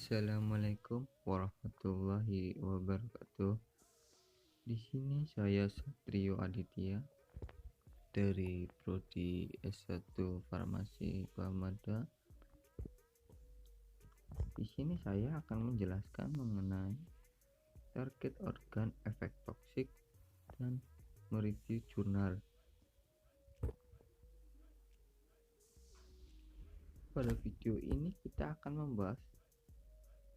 Assalamualaikum warahmatullahi wabarakatuh. Di sini saya Satrio Aditya dari Prodi S1 Farmasi Pamada. Di sini saya akan menjelaskan mengenai target organ efek toksik dan mereview jurnal. Pada video ini kita akan membahas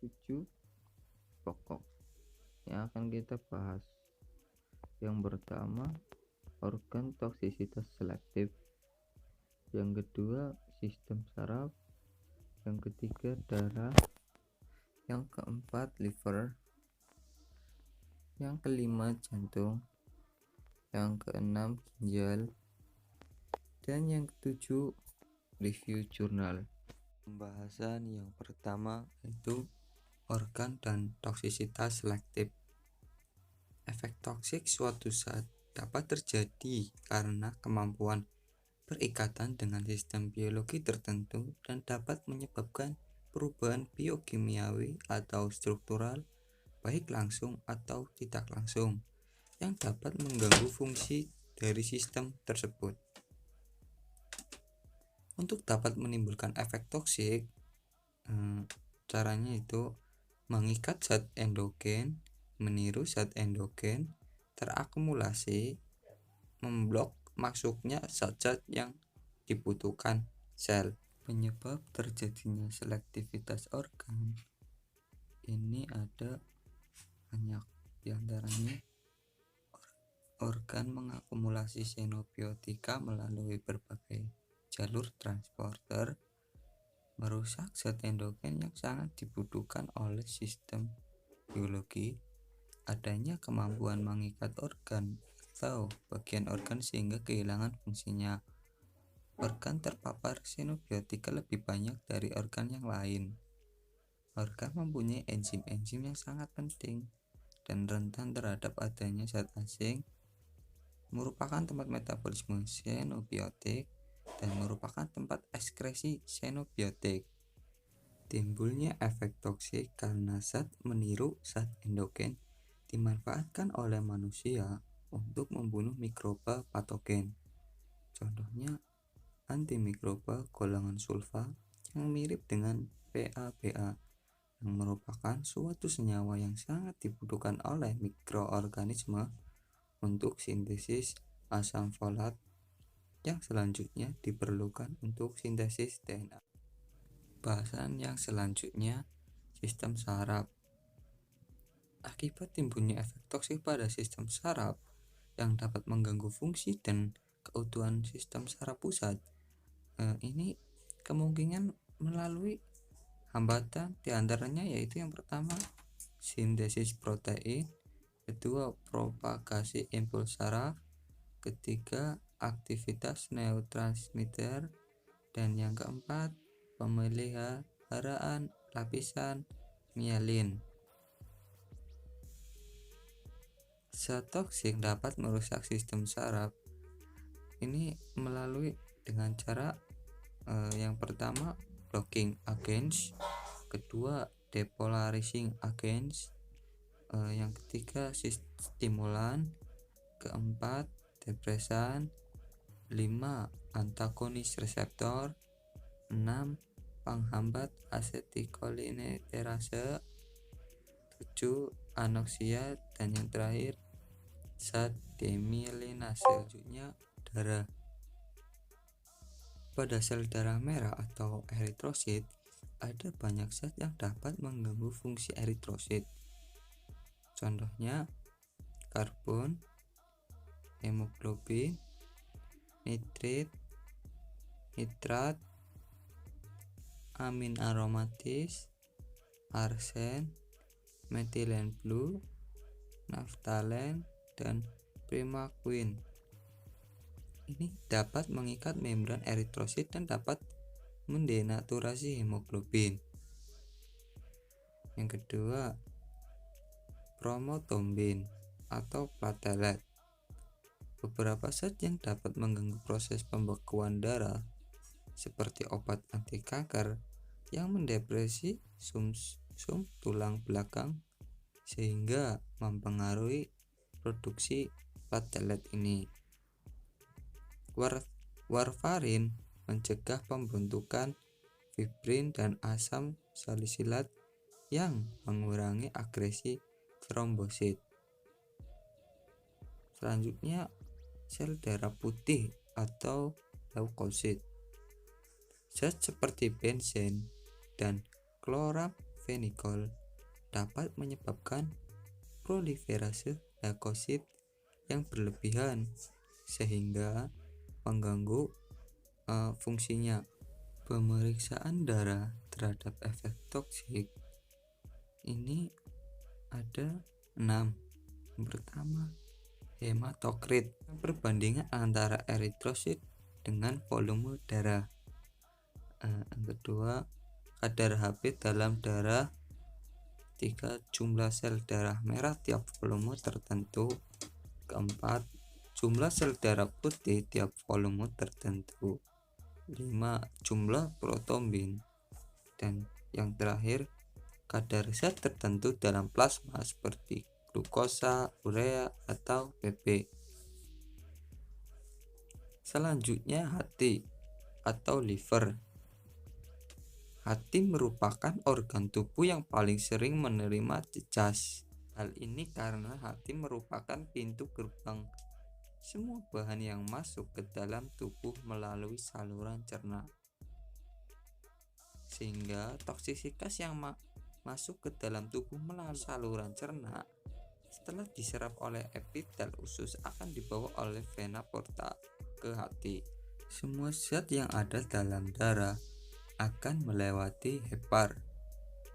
7 pokok yang akan kita bahas. Yang pertama, organ toksisitas selektif. Yang kedua, sistem saraf. Yang ketiga, darah. Yang keempat, liver. Yang kelima, jantung. Yang keenam, ginjal. Dan yang ketujuh, review jurnal. Pembahasan yang pertama yaitu organ dan toksisitas selektif. Efek toksik suatu zat dapat terjadi karena kemampuan berikatan dengan sistem biologi tertentu dan dapat menyebabkan perubahan biokimiawi atau struktural, baik langsung atau tidak langsung, yang dapat mengganggu fungsi dari sistem tersebut. Untuk dapat menimbulkan efek toksik, caranya itu mengikat zat endogen, meniru zat endogen, terakumulasi, memblok masuknya zat-zat yang dibutuhkan sel. Penyebab terjadinya selektivitas organ ini ada banyak, diantaranya organ mengakumulasi xenobiotika melalui berbagai jalur transporter, merusak zat endogen yang sangat dibutuhkan oleh sistem biologi, adanya kemampuan mengikat organ atau bagian organ sehingga kehilangan fungsinya. Organ terpapar xenobiotika lebih banyak dari organ yang lain. Organ mempunyai enzim-enzim yang sangat penting dan rentan terhadap adanya zat asing, merupakan tempat metabolisme xenobiotik, dan merupakan tempat ekskresi xenobiotik. Timbulnya efek toksik karena zat meniru zat endogen dimanfaatkan oleh manusia untuk membunuh mikroba patogen. Contohnya antimikroba golongan sulfa yang mirip dengan PABA, yang merupakan suatu senyawa yang sangat dibutuhkan oleh mikroorganisme untuk sintesis asam folat, yang selanjutnya diperlukan untuk sintesis DNA. Bahasan yang selanjutnya, sistem saraf. Akibat timbulnya efek toksik pada sistem saraf yang dapat mengganggu fungsi dan keutuhan sistem saraf pusat, ini kemungkinan melalui hambatan, diantaranya yaitu yang pertama sintesis protein, kedua propagasi impuls saraf, ketiga aktivitas neurotransmitter, dan yang keempat pemeliharaan lapisan mielin. Zat toksik dapat merusak sistem saraf ini melalui dengan cara yang pertama blocking agents, kedua depolarizing agents, yang ketiga stimulan, keempat depresan, 5 antagonis reseptor, 6 penghambat asetikolinesterase, 7 anoksia, dan yang terakhir zat demyelinase. Selanjutnya darah. Pada sel darah merah atau eritrosit ada banyak zat yang dapat mengganggu fungsi eritrosit. Contohnya karbon, hemoglobin, nitrit, nitrat, amin aromatis, arsen, metilen blue, naftalen, dan primaquine. Ini dapat mengikat membran eritrosit dan dapat mendenaturasi hemoglobin. Yang kedua, promotombin atau platelet. Beberapa zat yang dapat mengganggu proses pembekuan darah seperti obat anti kanker yang mendepresi sum tulang belakang sehingga mempengaruhi produksi platelet ini. Warfarin mencegah pembentukan fibrin dan asam salisilat yang mengurangi agresi trombosit. Selanjutnya, sel darah putih atau leukosit. Zat seperti benzen dan chloramphenicol dapat menyebabkan proliferase leukosit yang berlebihan sehingga mengganggu fungsinya. Pemeriksaan darah terhadap efek toksik ini ada 6. Yang pertama, hematokrit, perbandingan antara eritrosit dengan volume darah. Yang kedua, kadar Hb dalam darah. 3. Jumlah sel darah merah tiap volume tertentu. Keempat, jumlah sel darah putih tiap volume tertentu. 5. Jumlah protombin. Dan yang terakhir, kadar zat tertentu dalam plasma seperti glukosa, urea, atau Pp. Selanjutnya, hati atau liver. Hati merupakan organ tubuh yang paling sering menerima cecas. Hal ini karena hati merupakan pintu gerbang semua bahan yang masuk ke dalam tubuh melalui saluran cerna. Sehingga toksisitas yang masuk ke dalam tubuh melalui saluran cerna setelah diserap oleh epitel usus akan dibawa oleh vena porta ke hati. Semua zat yang ada dalam darah akan melewati hepar,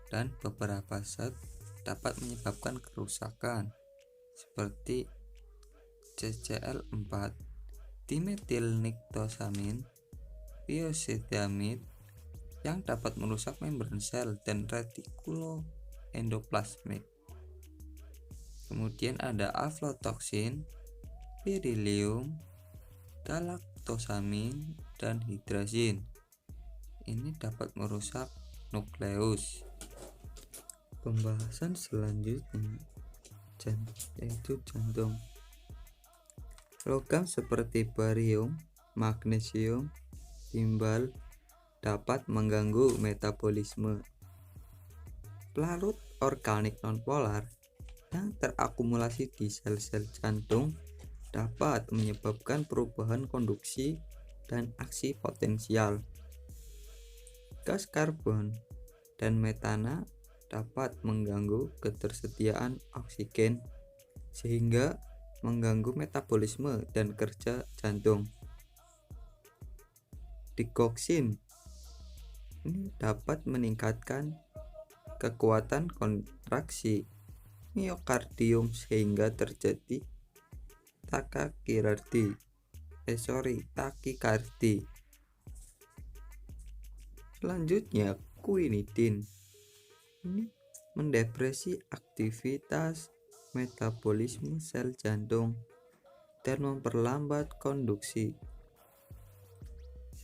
dan beberapa zat dapat menyebabkan kerusakan seperti CCl4, dimetilniktosamin, piosidamid yang dapat merusak membran sel dan retikulo endoplasmik. Kemudian ada aflatoksin, berilium, galaktosamin, dan hidrazin. Ini dapat merusak nukleus. Pembahasan selanjutnya yaitu jantung. Logam seperti barium, magnesium, timbal dapat mengganggu metabolisme. Pelarut organik nonpolar yang terakumulasi di sel-sel jantung dapat menyebabkan perubahan konduksi dan aksi potensial. Gas karbon dan metana dapat mengganggu ketersediaan oksigen sehingga mengganggu metabolisme dan kerja jantung. Dioksin ini dapat meningkatkan kekuatan kontraksi miokardium sehingga terjadi takikardi. Selanjutnya, quinidin ini mendepresi aktivitas metabolisme sel jantung dan memperlambat konduksi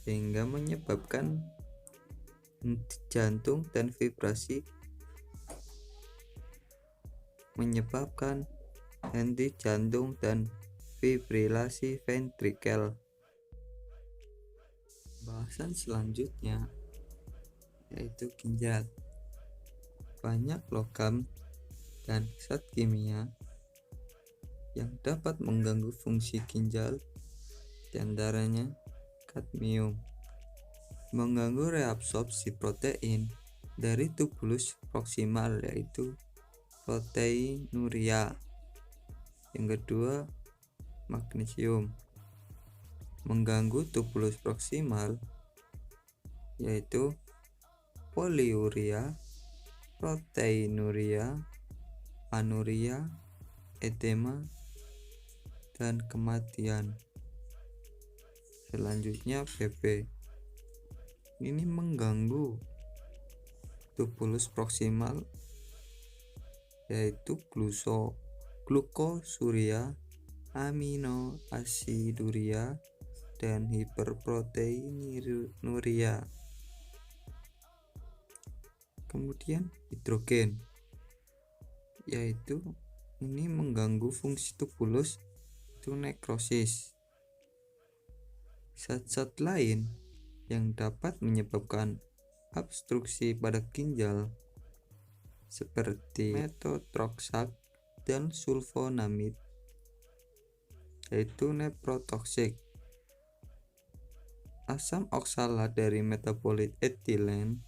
sehingga menyebabkan henti jantung dan vibrasi, menyebabkan henti jantung dan fibrilasi ventrikel. Bahasan selanjutnya yaitu ginjal. Banyak logam dan zat kimia yang dapat mengganggu fungsi ginjal, diantaranya kadmium, mengganggu reabsorpsi protein dari tubulus proksimal yaitu proteinuria. Yang kedua, magnesium, mengganggu tubulus proksimal yaitu poliuria, proteinuria, anuria, edema, dan kematian. Selanjutnya Pp, ini mengganggu tubulus proksimal yaitu glukosuria, aminoasiduria, dan hiperproteinuria. Kemudian hidrogen, yaitu ini mengganggu fungsi tubulus itu nekrosis. Zat-zat lain yang dapat menyebabkan obstruksi pada ginjal seperti metotroksat dan sulfonamid, yaitu nephrotoxic. Asam oksalat dari metabolit etilen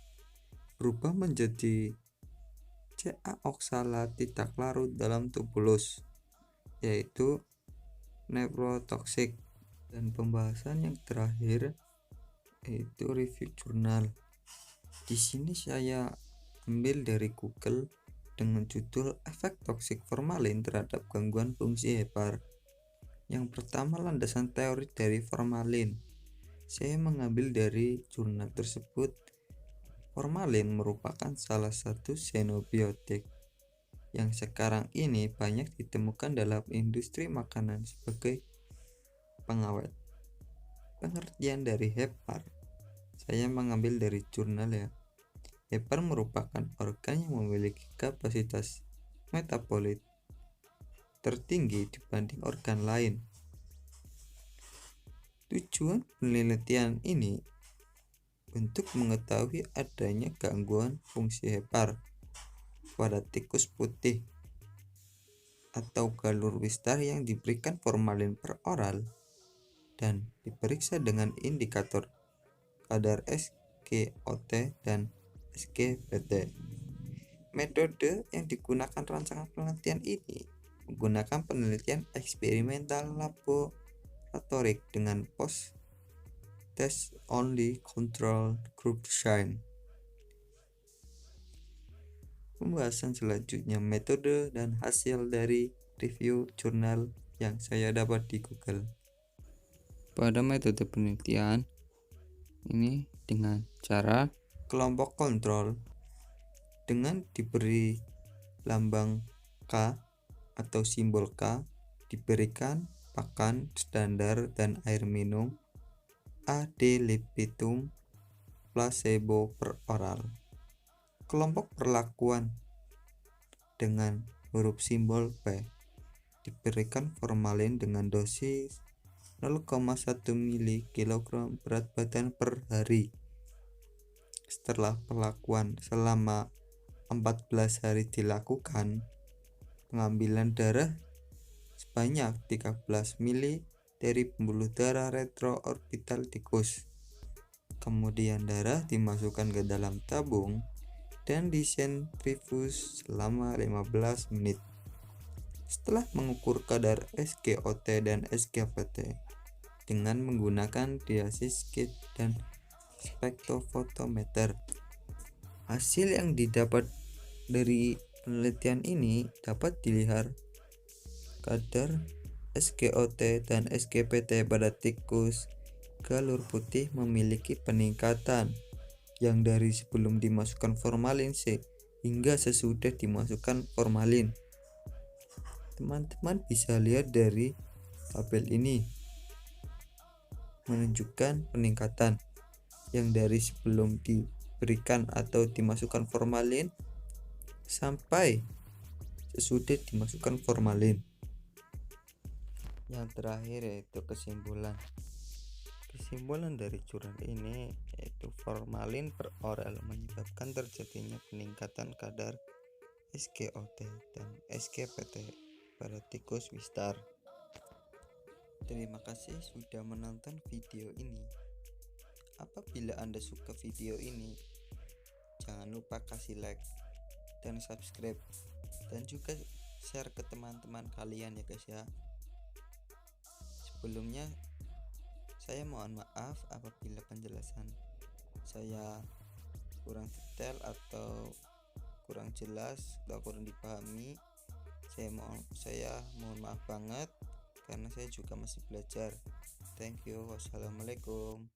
berubah menjadi Ca oksalat tidak larut dalam tubulus, yaitu nephrotoxic. Dan pembahasan yang terakhir yaitu review jurnal. Di sini saya ambil dari Google dengan judul efek toksik formalin terhadap gangguan fungsi hepar. Yang pertama, landasan teori dari formalin. Saya mengambil dari jurnal tersebut. Formalin merupakan salah satu xenobiotik yang sekarang ini banyak ditemukan dalam industri makanan sebagai pengawet. Pengertian dari hepar, saya mengambil dari jurnal ya. Hepar merupakan organ yang memiliki kapasitas metabolit tertinggi dibanding organ lain. Tujuan penelitian ini untuk mengetahui adanya gangguan fungsi hepar pada tikus putih atau galur wistar yang diberikan formalin per oral dan diperiksa dengan indikator kadar SGOT dan SGPT. Metode yang digunakan rancangan penelitian ini menggunakan penelitian eksperimental laboratorik dengan post test only control group design. Pembahasan selanjutnya metode dan hasil dari review jurnal yang saya dapat di Google. Pada metode penelitian ini dengan cara kelompok kontrol dengan diberi lambang K atau simbol K diberikan pakan standar dan air minum ad libitum placebo per oral. Kelompok perlakuan dengan huruf simbol P diberikan formalin dengan dosis 0,1 mg berat badan per hari. Setelah perlakuan selama 14 hari dilakukan, pengambilan darah sebanyak 13 ml dari pembuluh darah retroorbital tikus. Kemudian darah dimasukkan ke dalam tabung dan disentrifus selama 15 menit. Setelah mengukur kadar SGOT dan SGPT dengan menggunakan diasis kit dan spektrofotometer, hasil yang didapat dari penelitian ini dapat dilihat kadar SGOT dan SGPT pada tikus galur putih memiliki peningkatan yang dari sebelum dimasukkan formalin C hingga sesudah dimasukkan formalin. Teman-teman bisa lihat dari tabel ini menunjukkan peningkatan yang dari sebelum diberikan atau dimasukkan formalin sampai sesudah dimasukkan formalin. Yang terakhir yaitu kesimpulan. Kesimpulan dari jurnal ini yaitu formalin per oral menyebabkan terjadinya peningkatan kadar SGOT dan SGPT pada tikus wistar. Terima kasih sudah menonton video ini. Apabila Anda suka video ini, jangan lupa kasih like dan subscribe dan juga share ke teman-teman kalian ya guys ya. Sebelumnya saya mohon maaf apabila penjelasan saya kurang detail atau kurang jelas atau kurang dipahami. Saya mohon maaf banget karena saya juga masih belajar. Thank you. Wassalamualaikum.